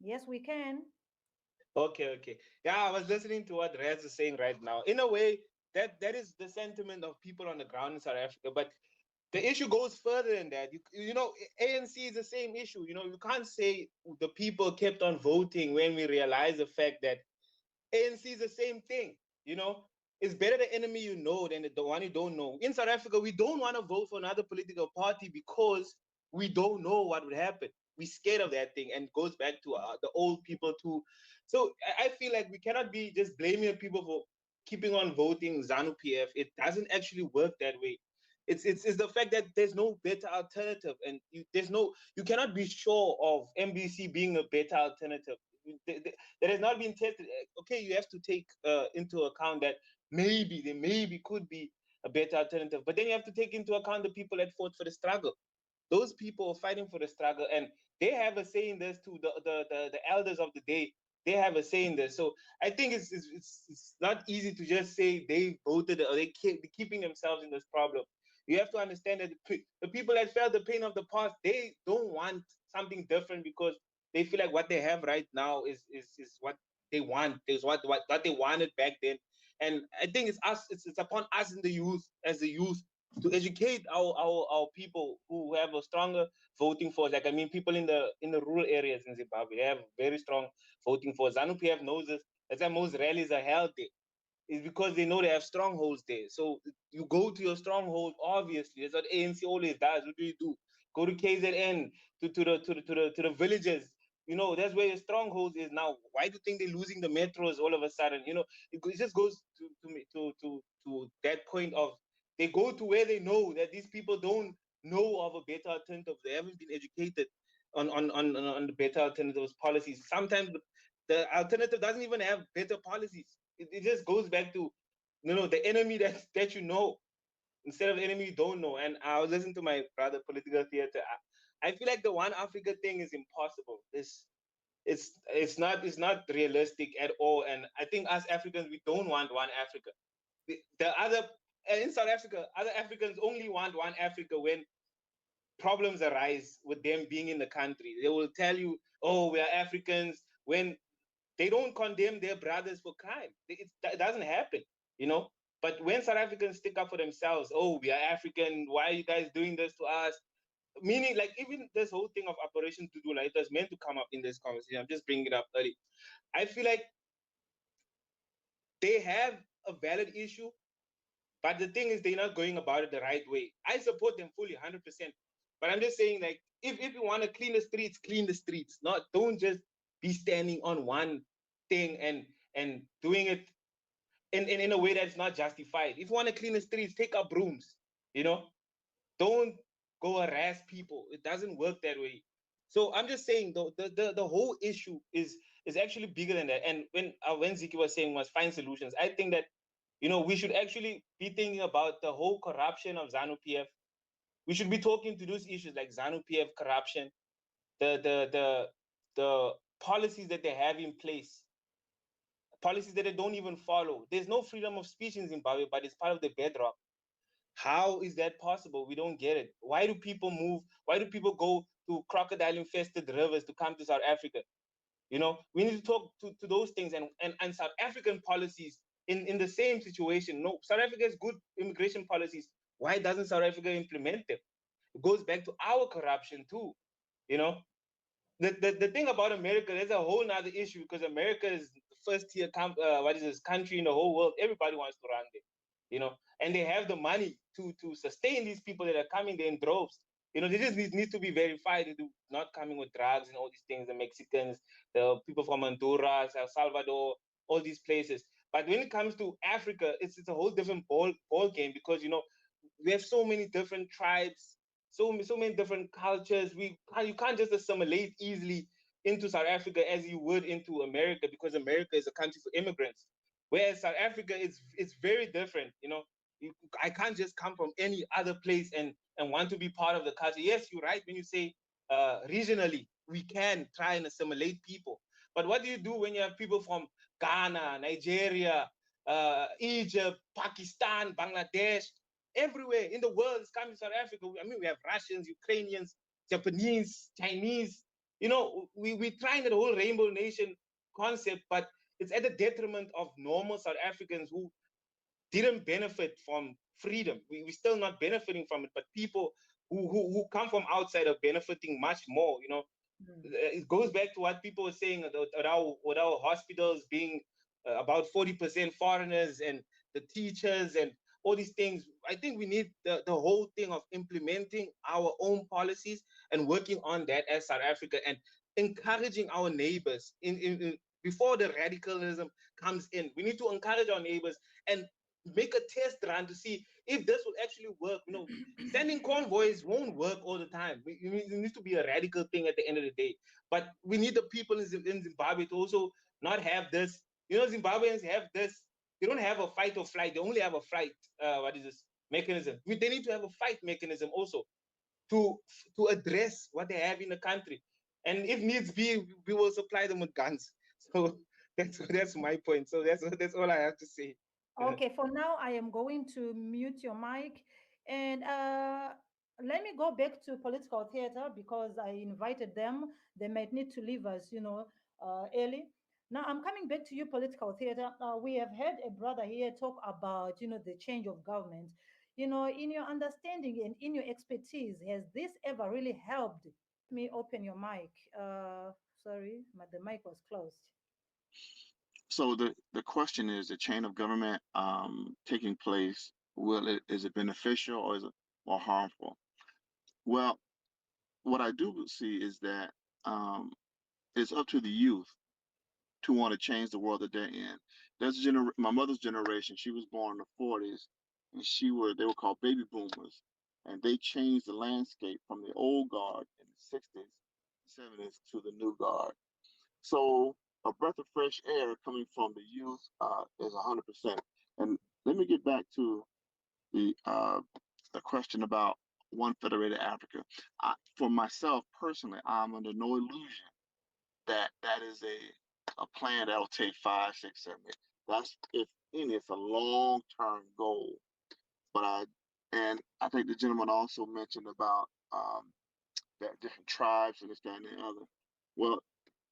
Yes, we can. Okay, okay. Yeah, I was listening to what Rez is saying right now. In a way, that is the sentiment of people on the ground in South Africa. But the issue goes further than that. You know, ANC is the same issue. You know, you can't say the people kept on voting when we realize the fact that ANC is the same thing. You know, it's better the enemy you know than the one you don't know. In South Africa, we don't want to vote for another political party because we don't know what would happen. We're scared of that thing, and it goes back to the old people too. So I feel like we cannot be just blaming people for keeping on voting ZANU PF. It doesn't actually work that way. It's the fact that there's no better alternative, and you cannot be sure of MBC being a better alternative. That has not been tested. Okay, you have to take into account that maybe there maybe could be a better alternative, but then you have to take into account the people that fought for the struggle. Those people are fighting for the struggle, and they have a say in this too. The elders of the day, they have a say in this. So I think it's not easy to just say they voted or they keep keeping themselves in this problem. You have to understand that the people that felt the pain of the past, they don't want something different because they feel like what they have right now is what they want. Is what they wanted back then. And I think it's us. It's upon us in the youth, as the youth, to educate our people who have a stronger voting force. Like I mean, people in the rural areas in Zimbabwe, they have very strong voting force. ZANU PF knows this. That's why most rallies are held there. It's because they know they have strongholds there. So you go to your stronghold. Obviously, that's what ANC always does. What do you do? Go to KZN, to the villages. You know, that's where your strongholds is now. Why do you think they're losing the metros all of a sudden? You know, it just goes to that point of they go to where they know that these people don't know of a better alternative. They haven't been educated on the better alternatives policies. Sometimes the alternative doesn't even have better policies. It just goes back to the enemy that you know instead of enemy you don't know. And I was listening to my brother political theater. I feel like the one Africa thing is impossible. It's not realistic at all. And I think us Africans, we don't want one Africa. The other in South Africa, other Africans only want one Africa when problems arise with them being in the country. They will tell you, "Oh, we are Africans," when they don't condemn their brothers for crime. It doesn't happen, you know. But when South Africans stick up for themselves, "Oh, we are African. Why are you guys doing this to us?" Meaning, like even this whole thing of Operation Tudula, it was meant to come up in this conversation. I'm just bringing it up early. I feel like they have a valid issue, but the thing is, they're not going about it the right way. I support them fully, 100%. But I'm just saying, like, if you want to clean the streets, clean the streets. Not don't just be standing on one thing and doing it in a way that's not justified. If you want to clean the streets, take up brooms. You know, don't go harass people. It doesn't work that way. So I'm just saying, though, the whole issue is actually bigger than that. And when Ziki was saying was find solutions, I think that we should actually be thinking about the whole corruption of ZANU PF. We should be talking to those issues like ZANU PF corruption, the policies that they have in place, policies that they don't even follow. There's no freedom of speech in Zimbabwe, but it's part of the bedrock. How is that possible? We don't get it. Why do people move? Why do people go to crocodile infested rivers to come to South Africa? We need to talk to those things and South African policies in the same situation. No, South Africa has good immigration policies. Why doesn't South Africa implement them? It goes back to our corruption too. You know, the thing about America, there's a whole nother issue because America is the first tier country in the whole world. Everybody wants to run there, and they have the money to sustain these people that are coming there in droves. They just need to be verified. They're not coming with drugs and all these things. The Mexicans, the people from Honduras, El Salvador, all these places. But when it comes to Africa, it's a whole different ball game because we have so many different tribes, so many different cultures. You can't just assimilate easily into South Africa as you would into America because America is a country for immigrants. Whereas South Africa, it's very different. I can't just come from any other place and want to be part of the culture. Yes, you're right when you say regionally we can try and assimilate people, but what do you do when you have people from Ghana, Nigeria, Egypt, Pakistan, Bangladesh, everywhere in the world is coming to South Africa? I mean, we have Russians, Ukrainians, Japanese, Chinese. we're trying the whole rainbow nation concept, but it's at the detriment of normal South Africans who didn't benefit from freedom. We're still not benefiting from it, but people who come from outside are benefiting much more. It goes back to what people were saying about our hospitals being about 40% foreigners, and the teachers and all these things. I think we need the whole thing of implementing our own policies and working on that as South Africa, and encouraging our neighbors before the radicalism comes in. We need to encourage our neighbors and make a test run to see if this will actually work. Sending convoys won't work all the time. It needs to be a radical thing at the end of the day. But we need the people in Zimbabwe to also not have this. Zimbabweans have this. They don't have a fight or flight. They only have a flight. What is this mechanism? They need to have a fight mechanism also to to address what they have in the country. And if needs be, we will supply them with guns. So that's my point. So that's all I have to say. Okay, for now, I am going to mute your mic. And let me go back to political theater because I invited them. They might need to leave us, early. Now, I'm coming back to you, political theater. We have had a brother here talk about, the change of government. In your understanding and in your expertise, has this ever really helped? Let me open your mic. Sorry, the mic was closed. So the question is the chain of government taking place. Is it beneficial or is it more harmful? Well, what I do see is that um, it's up to the youth to want to change the world that they're in. My mother's generation. She was born in the '40s, and they were called baby boomers, and they changed the landscape from the old guard in the '60s, '70s to the new guard. So a breath of fresh air coming from the youth is 100%. And let me get back to the uh, the question about one federated Africa. For myself personally, I'm under no illusion that that is a plan that'll take 5, 6, 7 years. That's if any, it's a long term goal. But I think the gentleman also mentioned about that different tribes and this, that, and the other. Well,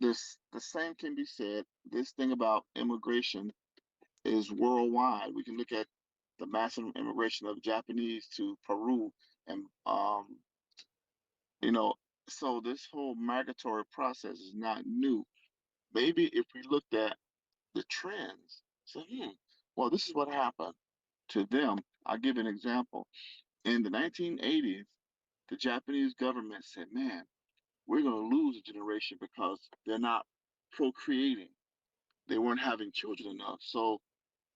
the same can be said. This thing about immigration is worldwide. We can look at the massive immigration of Japanese to Peru, and you know, so this whole migratory process is not new. Maybe if we looked at the trends, so well, this is what happened to them. I'll give an example. In the 1980s, the Japanese government said, "Man, we're going to lose a generation because they're not procreating. They weren't having children enough." So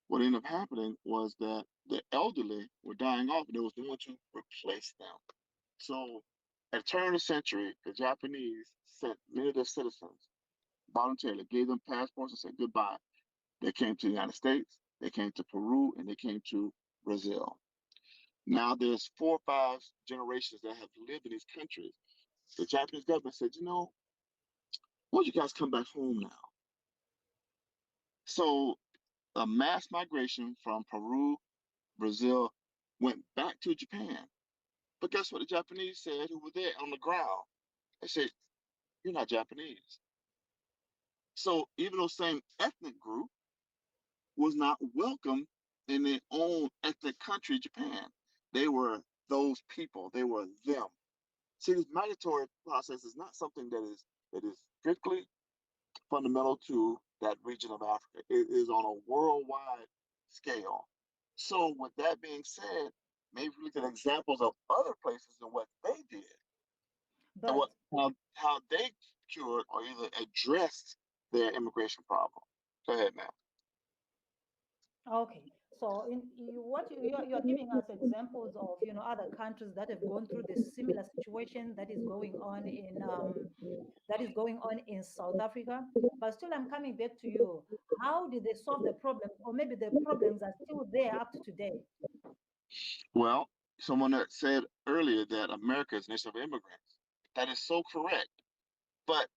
what ended up happening was that the elderly were dying off, and there was no one to replace them. So at the turn of the century, the Japanese sent many of their citizens voluntarily, gave them passports and said goodbye. They came to the United States, they came to Peru, and they came to Brazil. Now there's 4 or 5 generations that have lived in these countries. The Japanese government said, why don't you guys come back home now? So a mass migration from Peru, Brazil, went back to Japan. But guess what the Japanese said who were there on the ground? They said, you're not Japanese. So even though same ethnic group was not welcome in their own ethnic country, Japan. They were those people. They were them. See, this migratory process is not something that is strictly fundamental to that region of Africa. It is on a worldwide scale. So, with that being said, maybe we look at examples of other places and what they did and But how they cured or either addressed their immigration problem. Go ahead, ma'am. okay, so what you're giving us examples of other countries that have gone through the similar situation that is going on in South Africa. But still, I'm coming back to you. How did they solve the problem, or maybe the problems are still there up to today? Well, someone that said earlier that America is a nation of immigrants. That is so correct. But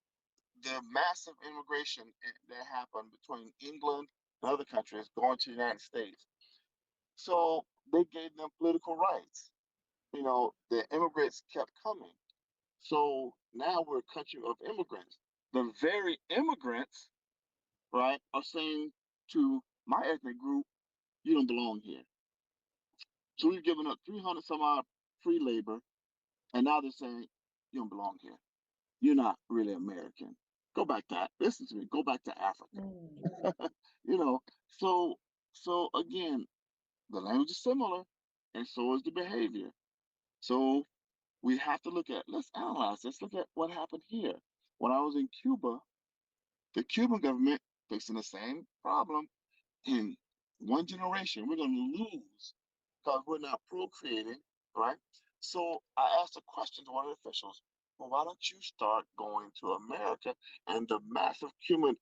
the massive immigration that happened between England and other countries going to the United States. So they gave them political rights. The immigrants kept coming. So now we're a country of immigrants. The very immigrants, right, are saying to my ethnic group, you don't belong here. So we've given up 300 some odd free labor, and now they're saying, you don't belong here. You're not really American. Go back to, listen to me, go back to Africa. Mm. you know, so, so again, the language is similar, and so is the behavior. So we have to look at, let's analyze, let's look at what happened here. When I was in Cuba, the Cuban government facing the same problem. In one generation, we're going to lose because we're not procreating, right? So I asked a question to one of the officials. Well, why don't you start going to America and the massive Cuban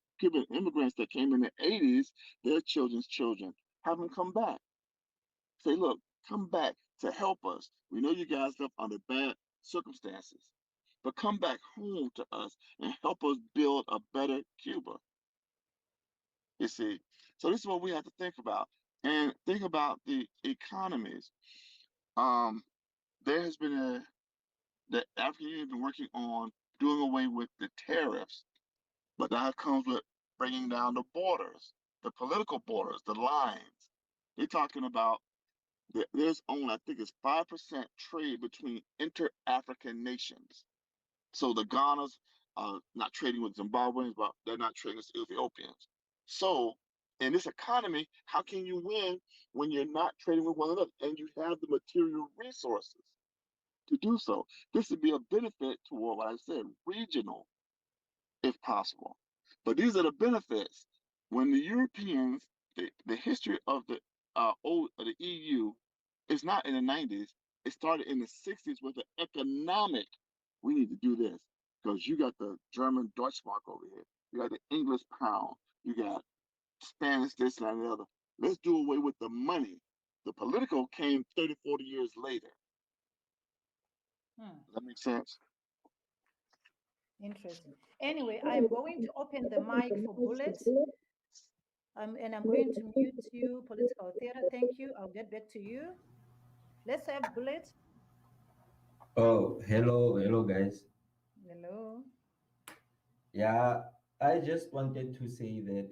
immigrants that came in the 80s, their children's children, have them come back. Say, look, come back to help us. We know you guys left under bad circumstances, but come back home to us and help us build a better Cuba. You see, so this is what we have to think about, and think about the economies. Um, there has been the African Union has been working on doing away with the tariffs, but that comes with bringing down the borders, the political borders, the lines. They're talking about there's only, I think it's 5% trade between inter-African nations. So the Ghanas are not trading with Zimbabweans, but they're not trading with Ethiopians. So in this economy, how can you win when you're not trading with one another and you have the material resources to do so? This would be a benefit toward what I said, regional, if possible. But these are the benefits. When the Europeans, the history of the EU is not in the 90s. It started in the 60s with the economic. We need to do this because you got the German Deutschmark over here. You got the English pound. You got Spanish this and the other. Let's do away with the money. The political came 30, 40 years later. Hmm. Does that make sense? Interesting. Anyway, I am going to open the mic for Bullet, and I'm going to mute you, political theater. Thank you. I'll get back to you. Let's have Bullet. Oh, hello, guys. Hello. Yeah, I just wanted to say that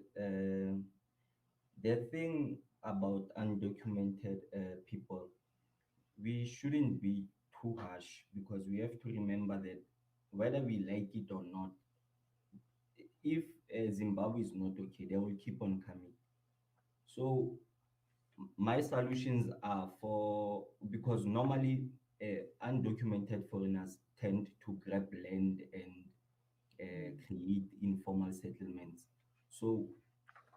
the thing about undocumented people, we shouldn't be too harsh because we have to remember that whether we like it or not, if Zimbabwe is not okay, they will keep on coming. So my solutions are for because normally undocumented foreigners tend to grab land and Mm. create informal settlements. So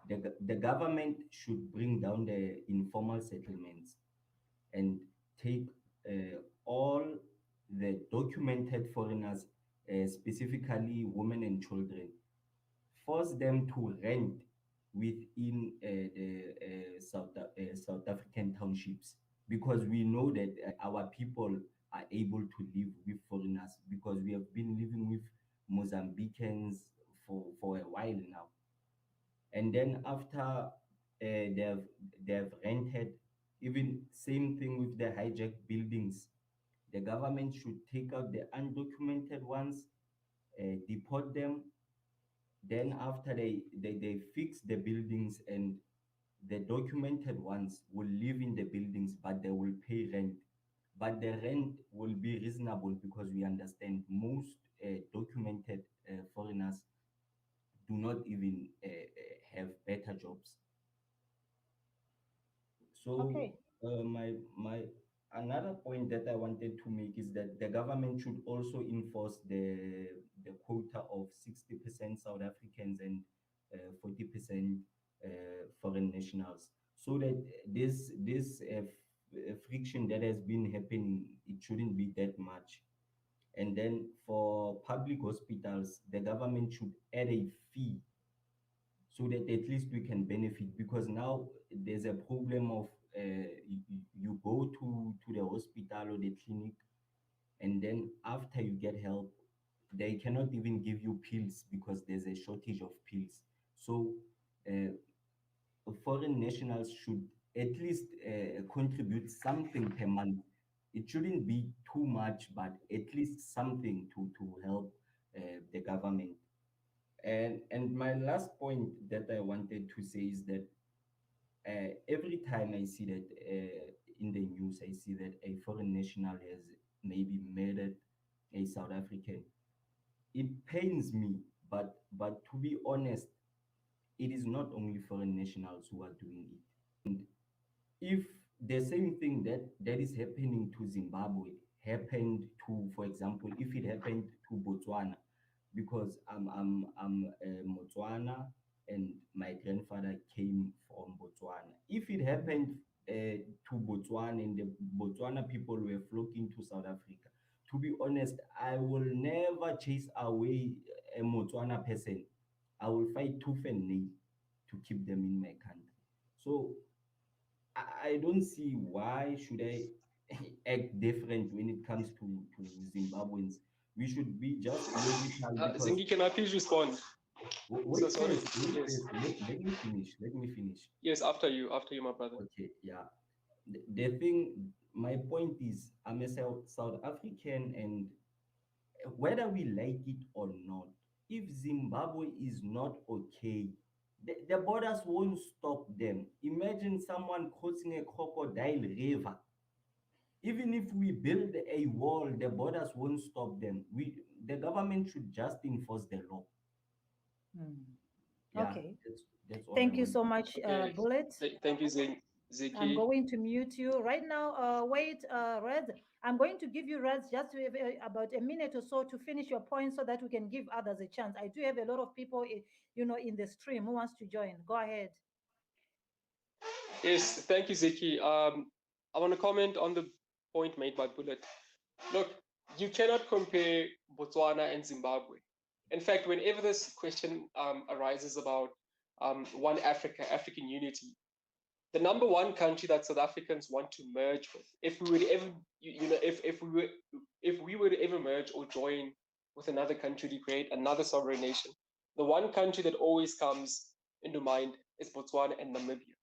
the government should bring down the informal settlements and take all the documented foreigners, specifically women and children, force them to rent within the South African townships because we know that our people are able to live with foreigners because we have been living with Mozambicans for a while now. And then after they've rented, even same thing with the hijacked buildings, the government should take out the undocumented ones, deport them. Then after they fix the buildings and the documented ones will live in the buildings, but they will pay rent. But the rent will be reasonable because we understand most documented foreigners do not even have better jobs. So Okay. my another point that I wanted to make is that the government should also enforce the quota of 60% South Africans and 40% foreign nationals, so that this friction that has been happening, it shouldn't be that much. And then for public hospitals, the government should add a fee so that at least we can benefit because now there's a problem of you go to the hospital or the clinic, and then after you get help they cannot even give you pills because there's a shortage of pills. So uh, foreign nationals should at least contribute something per month It shouldn't be too much, but at least something to help the government. And my last point that I wanted to say is that every time I see that in the news, I see that a foreign national has maybe murdered a South African. It pains me, but to be honest, it is not only foreign nationals who are doing it. And if the same thing that is happening to Zimbabwe happened to, for example, if it happened to Botswana, because I'm Motswana and my grandfather came from Botswana. If it happened to Botswana and the Botswana people were flocking to South Africa, to be honest, I will never chase away a Motswana person. I will fight tooth and nail to keep them in my country. So I don't see why should I act different when it comes to Zimbabweans. We should be just logical because Zingi, can I please respond? So wait sorry. first, wait Yes. first. Let me finish. Let me finish. Yes, after you, my brother. Okay, yeah. The thing, my point is, I'm a South African, and whether we like it or not, if Zimbabwe is not okay, the borders won't stop them. Imagine someone crossing a crocodile river. Even if we build a wall, the borders won't stop them. The government should just enforce the law. Hmm. Yeah, Okay. that's all I Thank you want so to much, Okay. Bullet. Thank you, I'm Zeki. going to mute you right now. Wait, Red. I'm going to give you, Red, just about a minute or so to finish your point so that we can give others a chance. I do have a lot of people, in the stream who wants to join. Go ahead. Yes, thank you, Zeki. I want to comment on the point made by Bullet. Look, you cannot compare Botswana and Zimbabwe. In fact, whenever this question arises about one Africa, African unity, the number one country that South Africans want to merge with, if we would ever, if we were to ever merge or join with another country to create another sovereign nation, the one country that always comes into mind is Botswana and Namibia.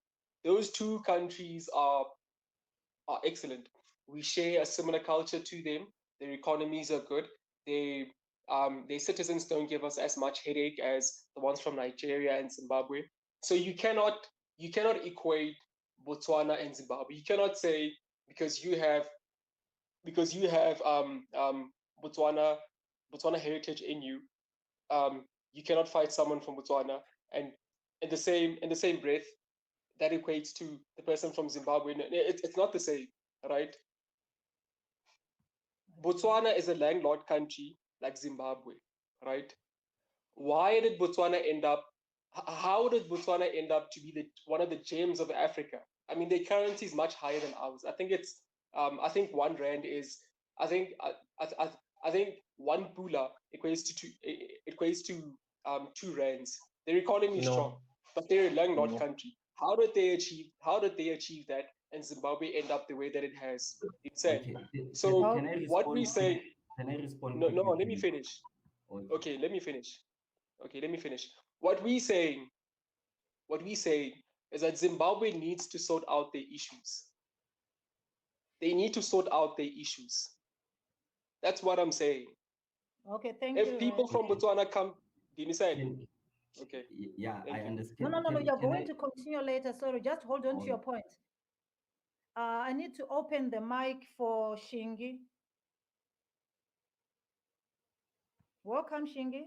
Those two countries are excellent. We share a similar culture to them. Their economies are good. They their citizens don't give us as much headache as the ones from Nigeria and Zimbabwe. So you cannot equate Botswana and Zimbabwe. You cannot say because you have Botswana heritage in you, you cannot fight someone from Botswana, and in the same breath that equates to the person from Zimbabwe. It's not the same, right? Botswana is a landlocked country like Zimbabwe, right? Why did Botswana end up? How did Botswana end up to be one of the gems of Africa? I mean, their currency is much higher than ours. I think it's. I think 1 rand is. I think. I think one pula equates to 2 rands. Their economy is strong, No, but they're a landlocked no. country. How did they achieve that, and Zimbabwe end up the way that it has? Insane. Okay, So Oh, can I what we respond? say? Can I respond No, no. quickly Let to me you? finish. Okay. Okay, let me finish. Okay, let me finish. What we saying, what we say is that Zimbabwe needs to sort out their issues. They need to sort out their issues. That's what I'm saying. okay. Thank If you, people Red. from Okay. Botswana come, do you understand? Can Okay, yeah, I thank you. No, understand. no, no, no. You're Can going I? to continue later. Sorry, just hold on to your All point. I need to open the mic for Shingi. Welcome, Shingi.